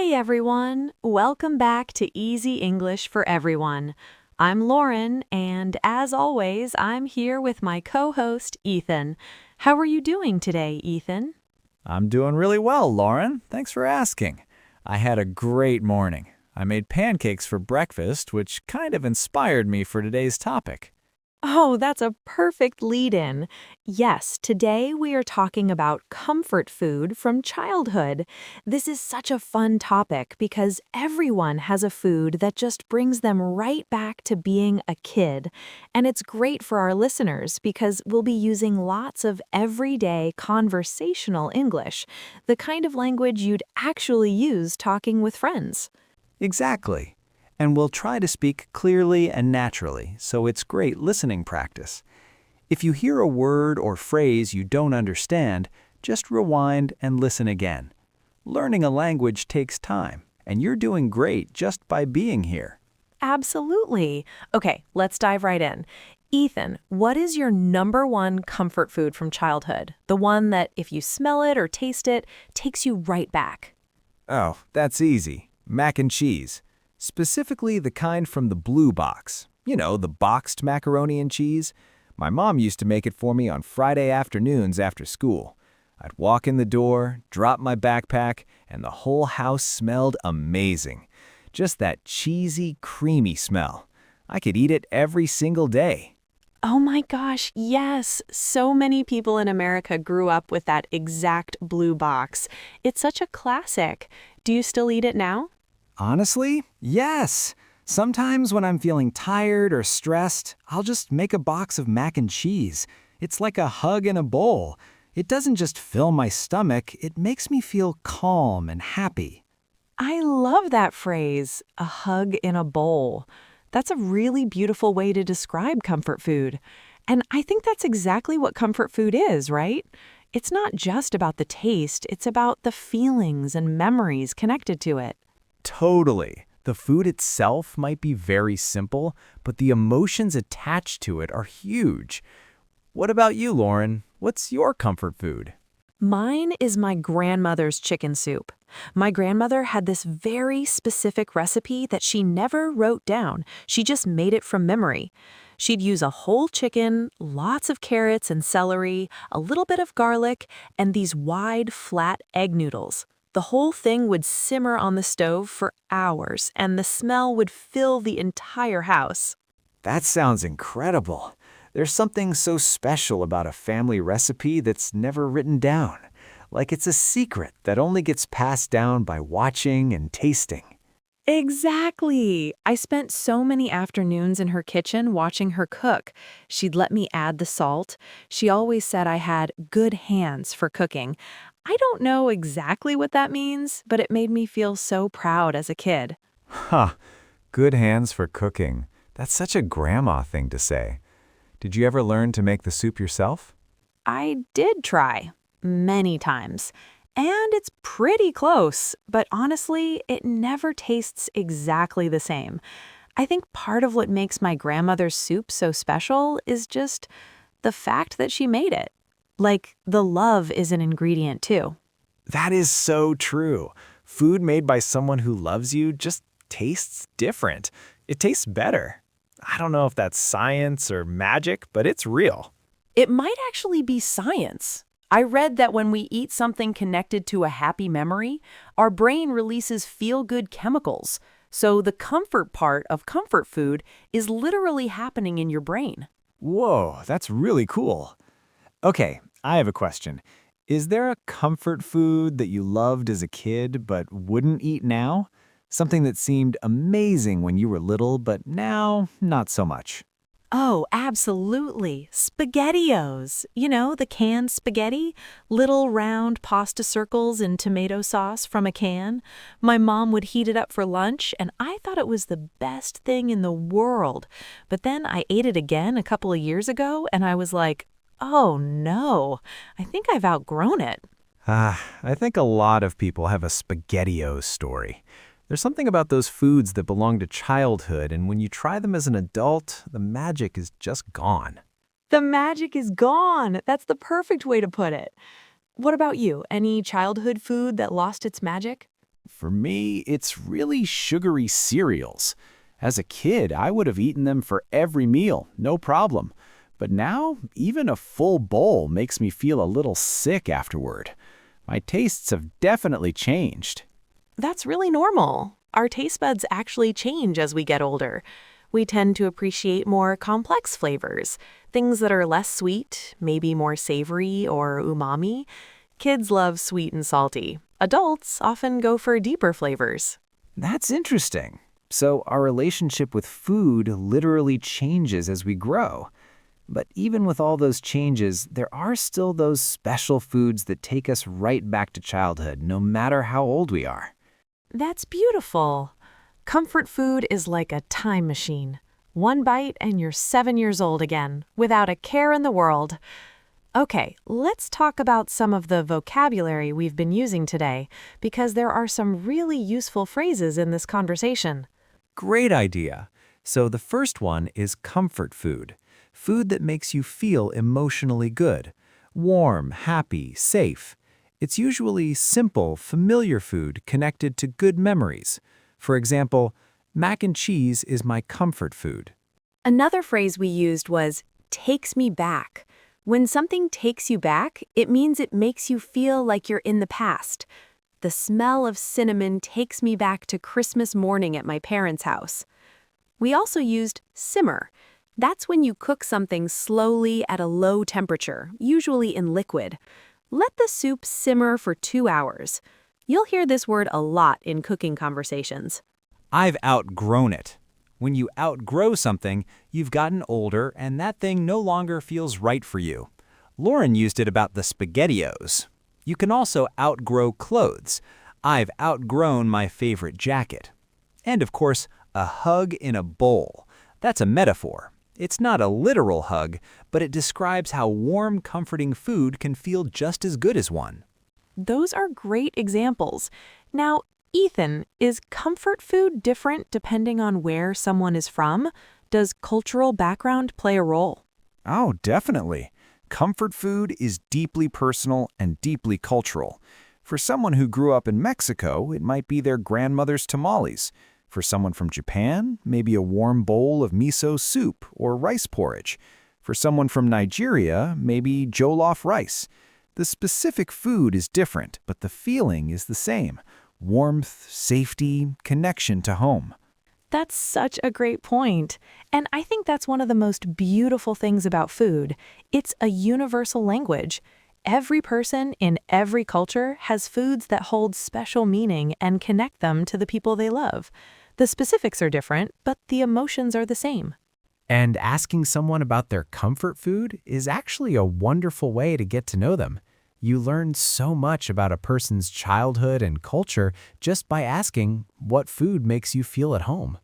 Hey everyone! Welcome back to Easy English for Everyone. I'm Lauren, and as always, I'm here with my co-host, Ethan. How are you doing today, Ethan? I'm doing really well, Lauren. Thanks for asking. I had a great morning. I made pancakes for breakfast, which kind of inspired me for today's topic. Oh, that's a perfect lead-in. Yes, today we are talking about comfort food from childhood. This is such a fun topic because everyone has a food that just brings them right back to being a kid. And it's great for our listeners because we'll be using lots of everyday conversational English, the kind of language you'd actually use talking with friends. Exactly. And we'll try to speak clearly and naturally, so it's great listening practice. If you hear a word or phrase you don't understand, just rewind and listen again. Learning a language takes time, and you're doing great just by being here. Absolutely. Okay, let's dive right in. Ethan, what is your number one comfort food from childhood? The one that, if you smell it or taste it, takes you right back. Oh, that's easy. Mac and cheese. Specifically the kind from the blue box. You know, the boxed macaroni and cheese. My mom used to make it for me on Friday afternoons after school. I'd walk in the door, drop my backpack, and the whole house smelled amazing. Just that cheesy, creamy smell. I could eat it every single day. Oh my gosh, yes. So many people in America grew up with that exact blue box. It's such a classic. Do you still eat it now? Honestly, yes. Sometimes when I'm feeling tired or stressed, I'll just make a box of mac and cheese. It's like a hug in a bowl. It doesn't just fill my stomach, it makes me feel calm and happy. I love that phrase, a hug in a bowl. That's a really beautiful way to describe comfort food. And I think that's exactly what comfort food is, right? It's not just about the taste, it's about the feelings and memories connected to it. Totally. The food itself might be very simple, but the emotions attached to it are huge. What about you, Lauren? What's your comfort food? Mine is my grandmother's chicken soup. My grandmother had this very specific recipe that she never wrote down. She just made it from memory. She'd use a whole chicken, lots of carrots and celery, a little bit of garlic, and these wide, flat egg noodles. The whole thing would simmer on the stove for hours, and the smell would fill the entire house. That sounds incredible. There's something so special about a family recipe that's never written down. Like it's a secret that only gets passed down by watching and tasting. Exactly. I spent so many afternoons in her kitchen watching her cook. She'd let me add the salt. She always said I had good hands for cooking. I don't know exactly what that means, but it made me feel so proud as a kid. Huh. Good hands for cooking. That's such a grandma thing to say. Did you ever learn to make the soup yourself? I did try, many times. And it's pretty close, but honestly, it never tastes exactly the same. I think part of what makes my grandmother's soup so special is just the fact that she made it. Like, the love is an ingredient too. That is so true. Food made by someone who loves you just tastes different. It tastes better. I don't know if that's science or magic, but it's real. It might actually be science. I read that when we eat something connected to a happy memory, our brain releases feel-good chemicals. So the comfort part of comfort food is literally happening in your brain. Whoa, that's really cool. Okay, I have a question. Is there a comfort food that you loved as a kid but wouldn't eat now? Something that seemed amazing when you were little, but now not so much. Oh, absolutely. SpaghettiOs. You know, the canned spaghetti? Little round pasta circles in tomato sauce from a can. My mom would heat it up for lunch, and I thought it was the best thing in the world. But then I ate it again a couple of years ago, and I was like, oh no, I think I've outgrown it. I think a lot of people have a SpaghettiOs story. There's something about those foods that belong to childhood, and when you try them as an adult, the magic is just gone. The magic is gone. That's the perfect way to put it. What about you? Any childhood food that lost its magic? For me, it's really sugary cereals. As a kid, I would have eaten them for every meal, no problem. But now, even a full bowl makes me feel a little sick afterward. My tastes have definitely changed. That's really normal. Our taste buds actually change as we get older. We tend to appreciate more complex flavors, things that are less sweet, maybe more savory or umami. Kids love sweet and salty. Adults often go for deeper flavors. That's interesting. So our relationship with food literally changes as we grow. But even with all those changes, there are still those special foods that take us right back to childhood, no matter how old we are. That's beautiful. Comfort food is like a time machine. One bite and you're 7 years old again, without a care in the world. Okay, let's talk about some of the vocabulary we've been using today, because there are some really useful phrases in this conversation. Great idea. So the first one is comfort food. Food that makes you feel emotionally good. Warm, happy, safe. It's usually simple, familiar food connected to good memories. For example, mac and cheese is my comfort food. Another phrase we used was, takes me back. When something takes you back, it means it makes you feel like you're in the past. The smell of cinnamon takes me back to Christmas morning at my parents' house. We also used simmer. That's when you cook something slowly at a low temperature, usually in liquid. Let the soup simmer for 2 hours. You'll hear this word a lot in cooking conversations. I've outgrown it. When you outgrow something, you've gotten older and that thing no longer feels right for you. Lauren used it about the SpaghettiOs. You can also outgrow clothes. I've outgrown my favorite jacket. And of course, a hug in a bowl. That's a metaphor. It's not a literal hug, but it describes how warm, comforting food can feel just as good as one. Those are great examples. Now, Ethan, is comfort food different depending on where someone is from? Does cultural background play a role? Oh, definitely. Comfort food is deeply personal and deeply cultural. For someone who grew up in Mexico, it might be their grandmother's tamales. For someone from Japan, maybe a warm bowl of miso soup or rice porridge. For someone from Nigeria, maybe jollof rice. The specific food is different, but the feeling is the same. Warmth, safety, connection to home. That's such a great point. And I think that's one of the most beautiful things about food. It's a universal language. Every person in every culture has foods that hold special meaning and connect them to the people they love. The specifics are different, but the emotions are the same. And asking someone about their comfort food is actually a wonderful way to get to know them. You learn so much about a person's childhood and culture just by asking what food makes you feel at home.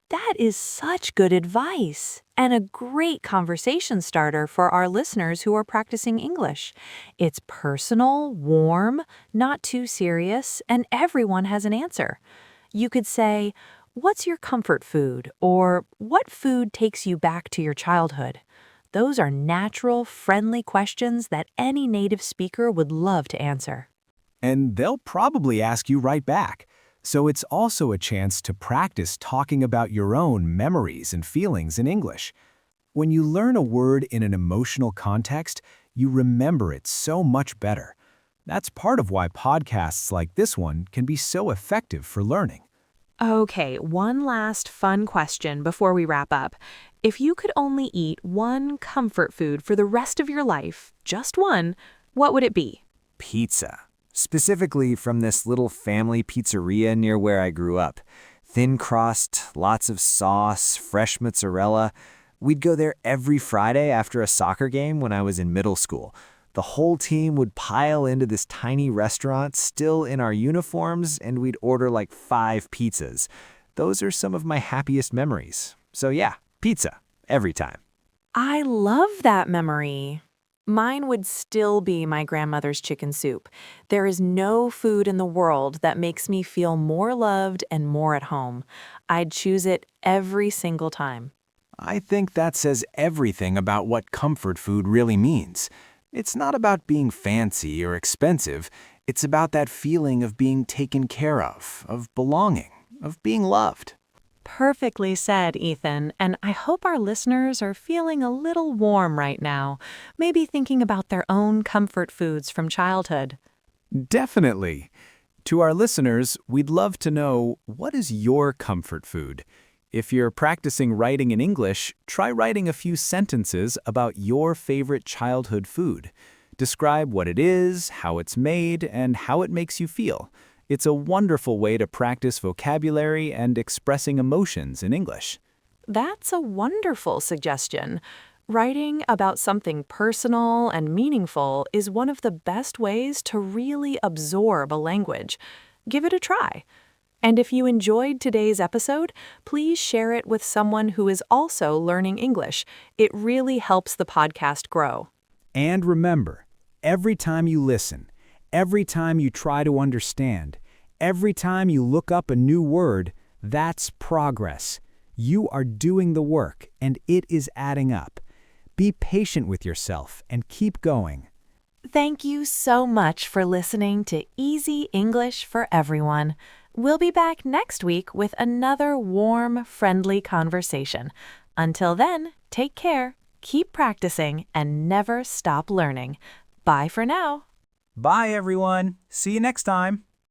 That is such good advice and a great conversation starter for our listeners who are practicing English. It's personal, warm, not too serious, and everyone has an answer. You could say, "What's your comfort food?" or "What food takes you back to your childhood?" Those are natural, friendly questions that any native speaker would love to answer. And they'll probably ask you right back. So it's also a chance to practice talking about your own memories and feelings in English. When you learn a word in an emotional context, you remember it so much better. That's part of why podcasts like this one can be so effective for learning. Okay, one last fun question before we wrap up. If you could only eat one comfort food for the rest of your life, just one, what would it be? Pizza. Specifically from this little family pizzeria near where I grew up. Thin crust, lots of sauce, fresh mozzarella. We'd go there every Friday after a soccer game when I was in middle school. The whole team would pile into this tiny restaurant, still in our uniforms, and we'd order like 5 pizzas. Those are some of my happiest memories. So yeah, pizza, every time. I love that memory. Mine would still be my grandmother's chicken soup. There is no food in the world that makes me feel more loved and more at home. I'd choose it every single time. I think that says everything about what comfort food really means. It's not about being fancy or expensive. It's about that feeling of being taken care of belonging, of being loved. Perfectly said, Ethan, and I hope our listeners are feeling a little warm right now, maybe thinking about their own comfort foods from childhood. Definitely. To our listeners, we'd love to know, what is your comfort food? If you're practicing writing in English, try writing a few sentences about your favorite childhood food. Describe what it is, how it's made, and how it makes you feel. It's a wonderful way to practice vocabulary and expressing emotions in English. That's a wonderful suggestion. Writing about something personal and meaningful is one of the best ways to really absorb a language. Give it a try. And if you enjoyed today's episode, please share it with someone who is also learning English. It really helps the podcast grow. And remember, every time you listen, every time you try to understand, every time you look up a new word, that's progress. You are doing the work, and it is adding up. Be patient with yourself and keep going. Thank you so much for listening to Easy English for Everyone. We'll be back next week with another warm, friendly conversation. Until then, take care, keep practicing, and never stop learning. Bye for now. Bye, everyone. See you next time.